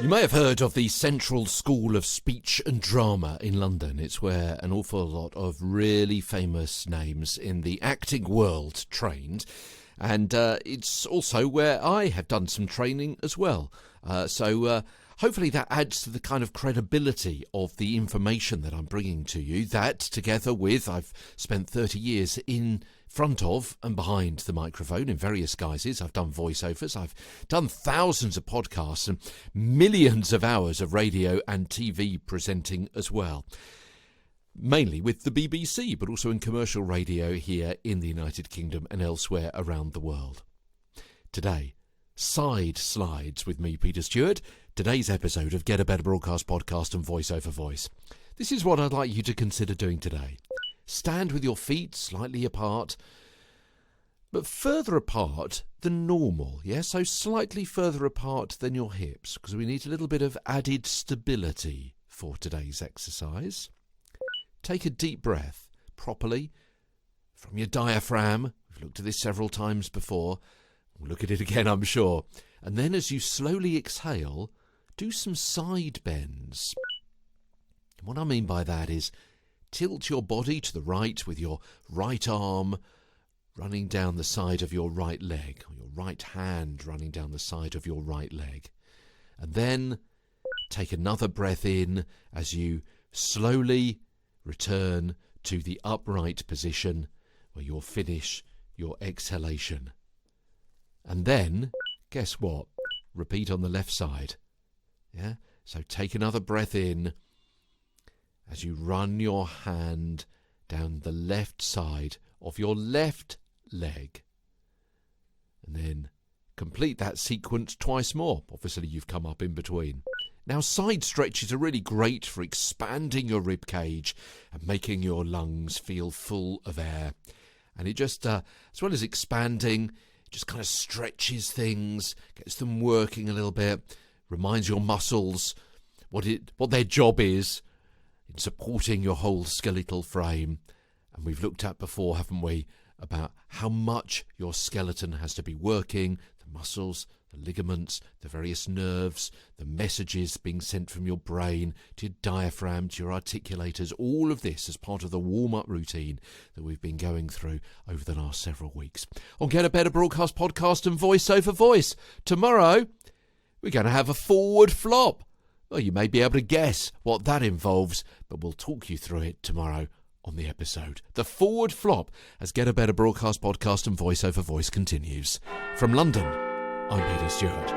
You may have heard of the Central School of Speech and Drama in London. It's where an awful lot of really famous names in the acting world trained. And it's also where I have done some training as well. So hopefully that adds to the kind of credibility of the information that I'm bringing to you. That, together with, I've spent 30 years in front of and behind the microphone in various guises. I've done voiceovers. I've done thousands of podcasts and millions of hours of radio and TV presenting as well. Mainly with the BBC, but also in commercial radio here in the United Kingdom and elsewhere around the world. Today, Side Slides with me, Peter Stewart. Today's episode of Get a Better Broadcast Podcast and Voice Over Voice. This is what I'd like you to consider doing today. Stand with your feet slightly apart, but further apart than normal, yeah? So slightly further apart than your hips, because we need a little bit of added stability for today's exercise. Take a deep breath properly from your diaphragm. We've looked at this several times before. We'll look at it again, I'm sure. And then as you slowly exhale, do some side bends. And what I mean by that is tilt your body to the right with your right arm running down the side of your right leg, or your right hand running down the side of your right leg. And then take another breath in as you slowly return to the upright position where you'll finish your exhalation. And then, guess what? Repeat on the left side. Yeah? So take another breath in as you run your hand down the left side of your left leg. And then complete that sequence twice more. Obviously, you've come up in between. Now, side stretches are really great for expanding your rib cage and making your lungs feel full of air. And it just, as well as expanding, it just kind of stretches things, gets them working a little bit, reminds your muscles what their job is in supporting your whole skeletal frame. And we've looked at before, haven't we, about how much your skeleton has to be working, the muscles, the ligaments, the various nerves, the messages being sent from your brain to your diaphragm, to your articulators, all of this as part of the warm-up routine that we've been going through over the last several weeks. On Get a Better Broadcast Podcast and Voice Over Voice, tomorrow we're going to have a forward flop. Well, you may be able to guess what that involves, but we'll talk you through it tomorrow on the episode. The forward flop as Get a Better Broadcast Podcast and Voice Over Voice continues. From London, I'm Peter Stewart.